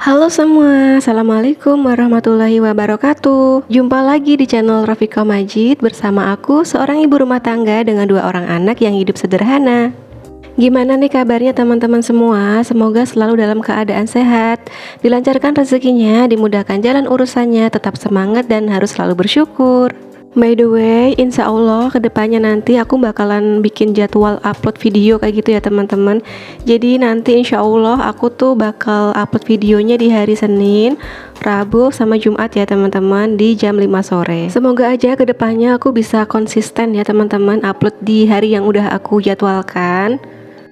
Halo semua, Assalamualaikum warahmatullahi wabarakatuh. Jumpa lagi di channel Rafika Majid bersama aku, seorang ibu rumah tangga dengan 2 orang anak yang hidup sederhana. Gimana nih kabarnya teman-teman semua? Semoga selalu dalam keadaan sehat, dilancarkan rezekinya, dimudahkan jalan urusannya, tetap semangat dan harus selalu bersyukur. By the way, insya Allah kedepannya nanti aku bakalan bikin jadwal upload video kayak gitu ya teman-teman. Jadi nanti insya Allah aku tuh bakal upload videonya di hari Senin, Rabu, sama Jumat ya teman-teman, di jam 5 sore. Semoga aja kedepannya aku bisa konsisten ya teman-teman, upload di hari yang udah aku jadwalkan.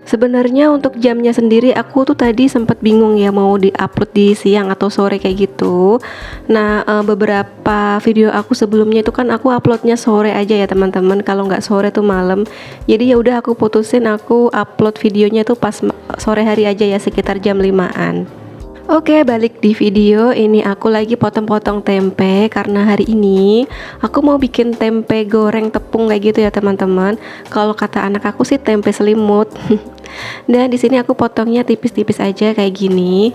Sebenarnya untuk jamnya sendiri aku tuh tadi sempat bingung ya mau di-upload di siang atau sore kayak gitu. Nah, beberapa video aku sebelumnya itu kan aku uploadnya sore aja ya teman-teman. Kalau nggak sore tuh malam. Jadi ya udah aku putusin aku upload videonya tuh pas sore hari aja ya, sekitar jam 5-an. Oke, balik di video ini aku lagi potong-potong tempe karena hari ini aku mau bikin tempe goreng tepung kayak gitu ya teman-teman. Kalau kata anak aku sih tempe selimut. Dan di sini aku potongnya tipis-tipis aja kayak gini.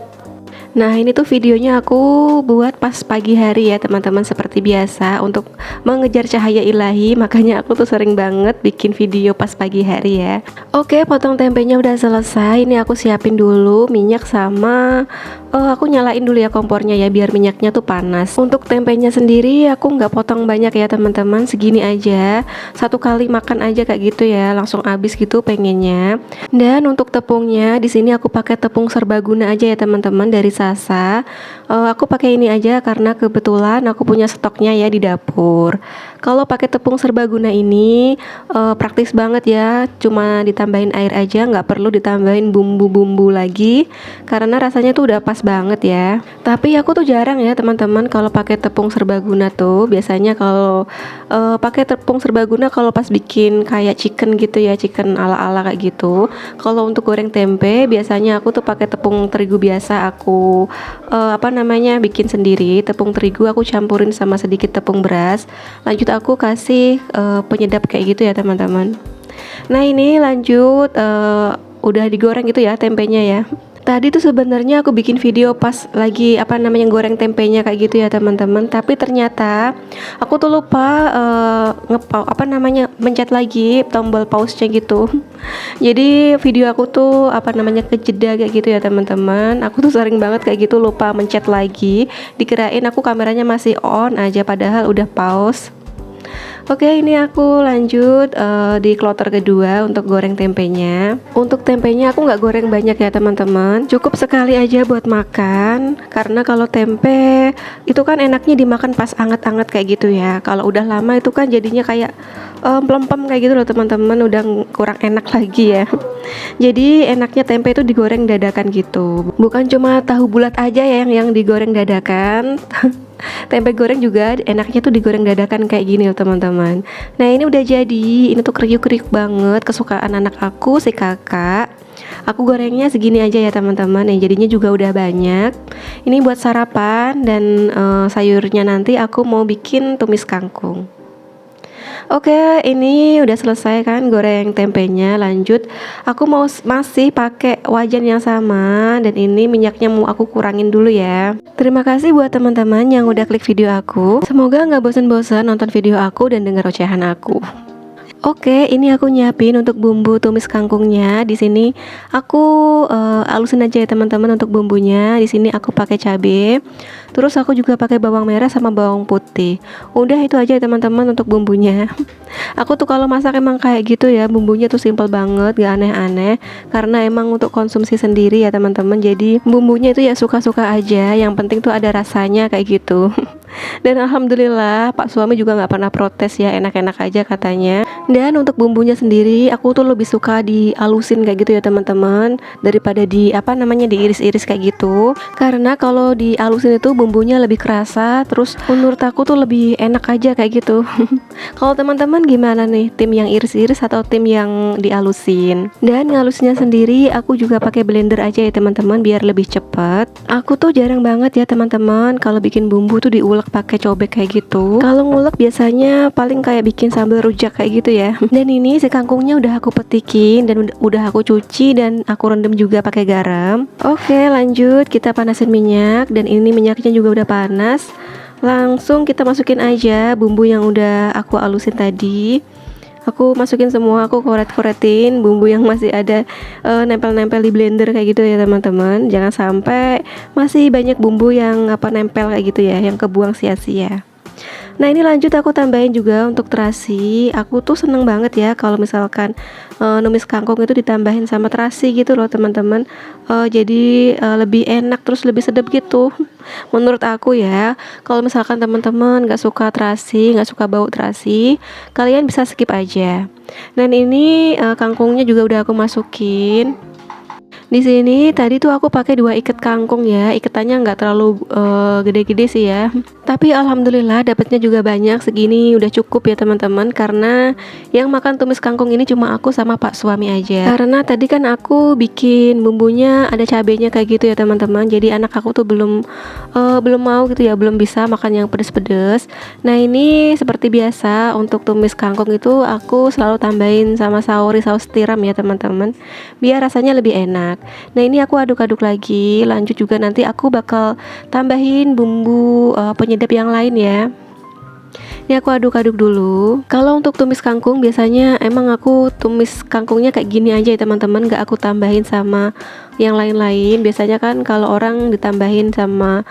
Nah, ini tuh videonya aku buat pas pagi hari ya teman-teman, seperti biasa untuk mengejar cahaya ilahi, makanya aku tuh sering banget bikin video pas pagi hari ya. Oke, potong tempenya udah selesai. Ini aku siapin dulu minyak sama aku nyalain dulu ya kompornya ya biar minyaknya tuh panas. Untuk tempenya sendiri aku nggak potong banyak ya teman-teman, segini aja. Satu kali makan aja kayak gitu ya, langsung habis gitu pengennya. Dan untuk tepungnya di sini aku pakai tepung serbaguna aja ya teman-teman dari Sasa. Aku pakai ini aja karena kebetulan aku punya stoknya ya di dapur. Kalau pakai tepung serbaguna ini praktis banget ya, cuma ditambahin air aja, nggak perlu ditambahin bumbu-bumbu lagi karena rasanya tuh udah pas banget ya. Tapi aku tuh jarang ya teman-teman kalau pakai tepung serbaguna tuh. Biasanya kalau pakai tepung serbaguna kalau pas bikin kayak chicken gitu ya, chicken ala-ala kayak gitu. Kalau untuk goreng tempe biasanya aku tuh pakai tepung terigu biasa, aku bikin sendiri. Tepung terigu aku campurin sama sedikit tepung beras. Lanjut aku kasih penyedap kayak gitu ya teman-teman. Nah, ini lanjut udah digoreng gitu ya tempenya ya. Tadi tuh sebenarnya aku bikin video pas lagi goreng tempenya kayak gitu ya teman-teman, tapi ternyata aku tuh lupa mencet lagi tombol pause-nya gitu. Jadi video aku tuh kejeda kayak gitu ya teman-teman. Aku tuh sering banget kayak gitu, lupa mencet lagi, dikirain aku kameranya masih on aja padahal udah pause. Oke, ini aku lanjut di kloter kedua untuk goreng tempenya. Untuk tempenya aku nggak goreng banyak ya teman-teman, cukup sekali aja buat makan. Karena kalau tempe itu kan enaknya dimakan pas anget-anget kayak gitu ya. Kalau udah lama itu kan jadinya kayak pelempem kayak gitu loh teman-teman, udah kurang enak lagi ya. Jadi enaknya tempe itu digoreng dadakan gitu. Bukan cuma tahu bulat aja ya yang digoreng dadakan. Tempe goreng juga enaknya tuh digoreng dadakan kayak gini loh teman-teman. Nah, ini udah jadi. Ini tuh kriuk-kriuk banget, kesukaan anak aku si kakak. Aku gorengnya segini aja ya teman-teman. Yang jadinya juga udah banyak. Ini buat sarapan dan sayurnya nanti aku mau bikin tumis kangkung. Oke, ini udah selesai kan goreng tempenya. Lanjut, aku masih pakai wajan yang sama, dan ini minyaknya mau aku kurangin dulu ya. Terima kasih buat teman-teman yang udah klik video aku. Semoga nggak bosan-bosan nonton video aku dan dengar ocehan aku. Oke, ini aku nyiapin untuk bumbu tumis kangkungnya. Di sini aku alusin aja ya teman-teman untuk bumbunya. Di sini aku pakai cabai. Terus aku juga pakai bawang merah sama bawang putih. Udah itu aja ya teman-teman untuk bumbunya. Aku tuh kalau masak emang kayak gitu ya, bumbunya tuh simple banget, gak aneh-aneh. Karena emang untuk konsumsi sendiri ya teman-teman. Jadi bumbunya itu ya suka-suka aja. Yang penting tuh ada rasanya kayak gitu. Dan alhamdulillah Pak suami juga nggak pernah protes ya, enak-enak aja katanya. Dan untuk bumbunya sendiri aku tuh lebih suka dialusin kayak gitu ya teman-teman, daripada diiris-iris kayak gitu. Karena kalau dialusin itu bumbunya lebih kerasa, terus menurut aku tuh lebih enak aja kayak gitu. Kalau teman-teman gimana nih, tim yang iris-iris atau tim yang dialusin? Dan ngalusnya sendiri aku juga pakai blender aja ya teman-teman biar lebih cepat. Aku tuh jarang banget ya teman-teman kalau bikin bumbu tuh diulek pakai cobek kayak gitu. Kalau ngulek biasanya paling kayak bikin sambal rujak kayak gitu ya. Dan ini si kangkungnya udah aku petikin dan udah aku cuci dan aku rendam juga pakai garam. Oke, lanjut kita panasin minyak, dan ini minyaknya juga udah panas. Langsung kita masukin aja bumbu yang udah aku halusin tadi. Aku masukin semua, aku koret-koretin bumbu yang masih ada nempel-nempel di blender kayak gitu ya teman-teman. Jangan sampai masih banyak bumbu yang nempel kayak gitu ya, yang kebuang sia-sia. Nah, ini lanjut aku tambahin juga untuk terasi. Aku tuh seneng banget ya kalau misalkan numis kangkung itu ditambahin sama terasi gitu loh teman-teman. Jadi lebih enak, terus lebih sedap gitu. Menurut aku ya, kalau misalkan teman-teman nggak suka terasi, nggak suka bau terasi, kalian bisa skip aja. Dan ini kangkungnya juga udah aku masukin. Di sini tadi tuh aku pakai 2 ikat kangkung ya, ikatannya nggak terlalu gede-gede sih ya. Tapi alhamdulillah dapatnya juga banyak, segini udah cukup ya teman-teman, karena yang makan tumis kangkung ini cuma aku sama Pak suami aja. Karena tadi kan aku bikin bumbunya ada cabenya kayak gitu ya teman-teman. Jadi anak aku tuh belum mau gitu ya, belum bisa makan yang pedes-pedes. Nah, ini seperti biasa untuk tumis kangkung itu aku selalu tambahin sama saus tiram ya teman-teman, biar rasanya lebih enak. Nah, ini aku aduk-aduk lagi. Lanjut juga nanti aku bakal tambahin bumbu penyedap yang lain ya. Ini aku aduk-aduk dulu. Kalau untuk tumis kangkung biasanya emang aku tumis kangkungnya kayak gini aja ya teman-teman, gak aku tambahin sama yang lain-lain. Biasanya kan kalau orang ditambahin sama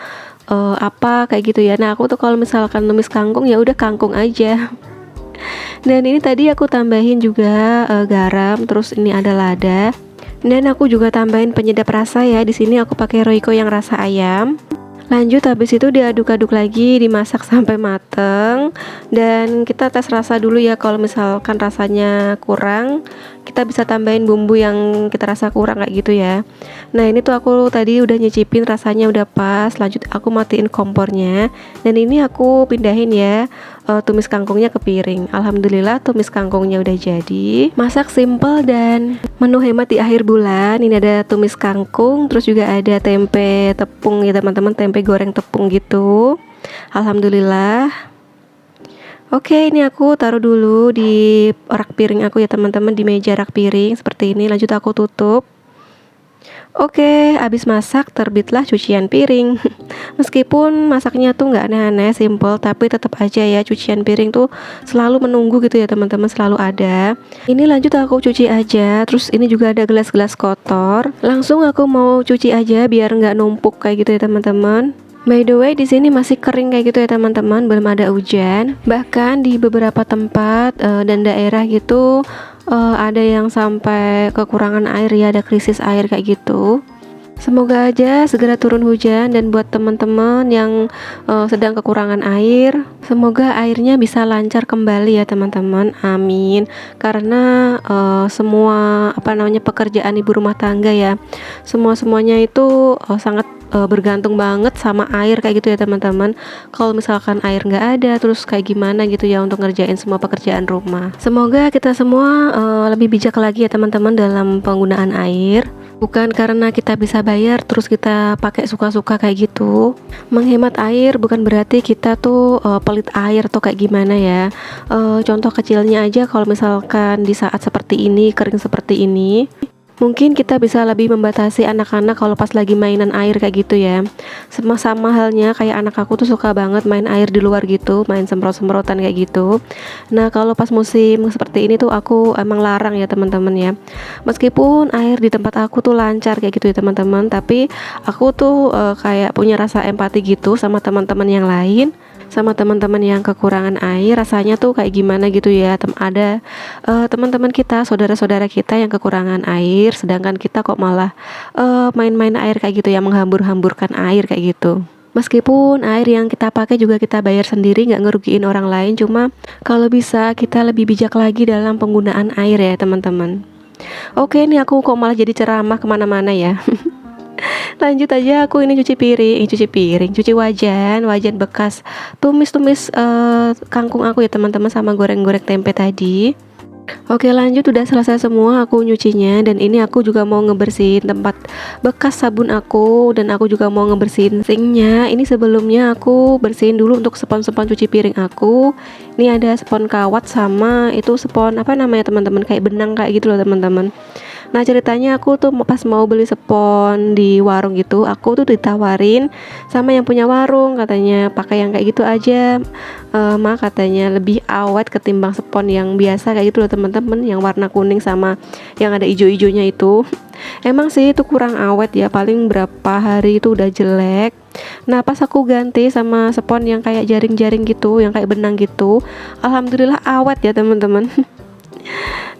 apa kayak gitu ya. Nah, aku tuh kalau misalkan tumis kangkung ya udah kangkung aja. Dan ini tadi aku tambahin juga garam, terus ini ada lada. Dan aku juga tambahin penyedap rasa ya. Di sini aku pakai Royco yang rasa ayam. Lanjut habis itu diaduk-aduk lagi, dimasak sampai mateng. Dan kita tes rasa dulu ya, kalau misalkan rasanya kurang, kita bisa tambahin bumbu yang kita rasa kurang kayak gitu ya. Nah, ini tuh aku tadi udah nyicipin, rasanya udah pas. Lanjut aku matiin kompornya. Dan ini aku pindahin ya tumis kangkungnya ke piring. Alhamdulillah tumis kangkungnya udah jadi. Masak simple dan menu hemat di akhir bulan. Ini ada tumis kangkung, terus juga ada tempe tepung ya teman-teman, tempe goreng tepung gitu. Alhamdulillah. Oke, ini aku taruh dulu di rak piring aku ya teman-teman, di meja rak piring seperti ini. Lanjut aku tutup. Oke, habis masak terbitlah cucian piring. Meskipun masaknya tuh nggak aneh-aneh, simple, tapi tetap aja ya cucian piring tuh selalu menunggu gitu ya teman-teman, selalu ada. Ini lanjut aku cuci aja. Terus ini juga ada gelas-gelas kotor. Langsung aku mau cuci aja biar nggak numpuk kayak gitu ya teman-teman. By the way, di sini masih kering kayak gitu ya teman-teman, belum ada hujan. Bahkan di beberapa tempat dan daerah gitu ada yang sampai kekurangan air ya, ada krisis air kayak gitu. Semoga aja segera turun hujan, dan buat teman-teman yang sedang kekurangan air, semoga airnya bisa lancar kembali ya teman-teman. Amin. Karena semua pekerjaan ibu rumah tangga ya, semuanya itu sangat bergantung banget sama air kayak gitu ya teman-teman. Kalau misalkan air nggak ada, terus kayak gimana gitu ya untuk ngerjain semua pekerjaan rumah. Semoga kita semua lebih bijak lagi ya teman-teman dalam penggunaan air. Bukan karena kita bisa bayar terus kita pakai suka-suka kayak gitu. Menghemat air bukan berarti kita tuh pelit air atau kayak gimana ya. Contoh kecilnya aja, kalau misalkan di saat seperti ini, kering seperti ini, mungkin kita bisa lebih membatasi anak-anak kalau pas lagi mainan air kayak gitu ya. Sama halnya kayak anak aku tuh suka banget main air di luar gitu, main semprot-semprotan kayak gitu. Nah, kalau pas musim seperti ini tuh aku emang larang ya teman-teman ya. Meskipun air di tempat aku tuh lancar kayak gitu ya teman-teman, tapi aku tuh kayak punya rasa empati gitu sama teman-teman yang lain, sama teman-teman yang kekurangan air, rasanya tuh kayak gimana gitu ya. Ada teman-teman kita, saudara-saudara kita yang kekurangan air, sedangkan kita kok malah main-main air kayak gitu ya, menghambur-hamburkan air kayak gitu. Meskipun air yang kita pakai juga kita bayar sendiri, nggak ngerugiin orang lain, cuma kalau bisa kita lebih bijak lagi dalam penggunaan air ya teman-teman. Oke, ini aku kok malah jadi ceramah kemana-mana ya. Lanjut aja, aku ini cuci wajan bekas tumis kangkung aku ya teman-teman, sama goreng-goreng tempe tadi. Oke lanjut, udah selesai semua aku nyucinya, dan ini aku juga mau ngebersihin tempat bekas sabun aku, dan aku juga mau ngebersihin sinknya. Ini sebelumnya aku bersihin dulu untuk spons-spons cuci piring aku. Ini ada spons kawat sama itu spons apa namanya teman-teman, kayak benang kayak gitu loh teman-teman. Nah ceritanya aku tuh pas mau beli spons di warung gitu, aku tuh ditawarin sama yang punya warung, katanya pakai yang kayak gitu aja, katanya lebih awet ketimbang spons yang biasa kayak gitu loh teman-teman, yang warna kuning sama yang ada ijo-ijonya itu. Emang sih itu kurang awet ya, paling berapa hari itu udah jelek. Nah pas aku ganti sama spons yang kayak jaring-jaring gitu, yang kayak benang gitu, alhamdulillah awet ya teman-teman.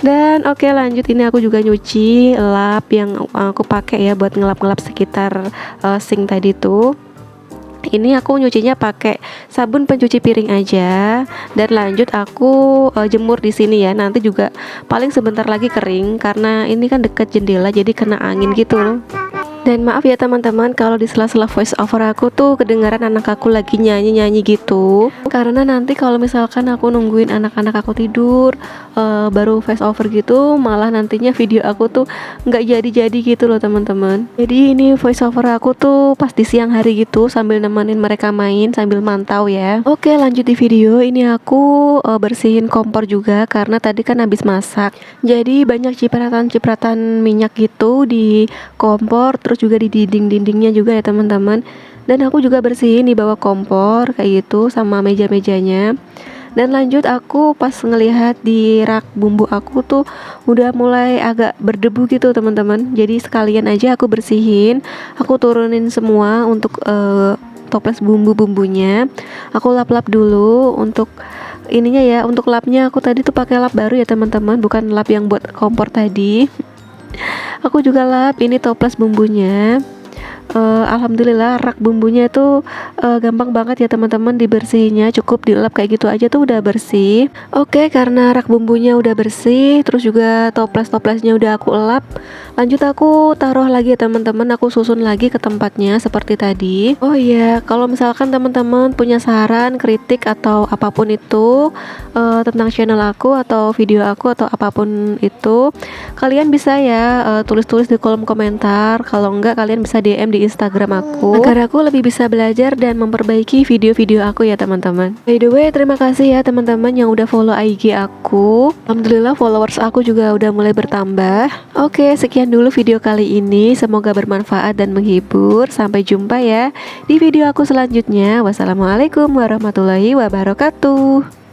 Dan oke lanjut, ini aku juga nyuci lap yang aku pakai ya buat ngelap-ngelap sekitar sink tadi tuh. Ini aku nyucinya pakai sabun pencuci piring aja, dan lanjut aku jemur di sini ya. Nanti juga paling sebentar lagi kering karena ini kan deket jendela jadi kena angin gitu loh. Dan maaf ya teman-teman kalau di sela-sela voice over aku tuh kedengaran anak aku lagi nyanyi-nyanyi gitu. Karena nanti kalau misalkan aku nungguin anak-anak aku tidur baru voice over gitu, malah nantinya video aku tuh nggak jadi-jadi gitu loh teman-teman. Jadi ini voice over aku tuh pas di siang hari gitu sambil nemenin mereka main sambil mantau ya. Oke lanjut di video ini aku bersihin kompor juga karena tadi kan habis masak. Jadi banyak cipratan-cipratan minyak gitu di kompor, terus juga di dinding-dindingnya juga ya teman-teman. Dan aku juga bersihin di bawah kompor kayak gitu sama meja-mejanya. Dan lanjut aku pas ngelihat di rak bumbu aku tuh udah mulai agak berdebu gitu teman-teman. Jadi sekalian aja aku bersihin, aku turunin semua untuk toples bumbu-bumbunya. Aku lap-lap dulu untuk ininya ya. Untuk lapnya aku tadi tuh pakai lap baru ya teman-teman, bukan lap yang buat kompor tadi. Aku juga lap ini toples bumbunya. Alhamdulillah rak bumbunya itu gampang banget ya teman-teman dibersihinnya, cukup dilap kayak gitu aja tuh udah bersih. Oke karena rak bumbunya udah bersih, terus juga toples-toplesnya udah aku lap, lanjut aku taruh lagi ya teman-teman, aku susun lagi ke tempatnya seperti tadi. Oh iya, kalau misalkan teman-teman punya saran, kritik atau apapun itu tentang channel aku atau video aku atau apapun itu, kalian bisa ya tulis-tulis di kolom komentar. Kalau enggak kalian bisa DM di Instagram aku agar aku lebih bisa belajar dan memperbaiki video-video aku ya teman-teman. By the way, terima kasih ya teman-teman yang udah follow IG aku. Alhamdulillah followers aku juga udah mulai bertambah. Oke, sekian dulu video kali ini. Semoga bermanfaat dan menghibur. Sampai jumpa ya di video aku selanjutnya. Wassalamualaikum warahmatullahi wabarakatuh.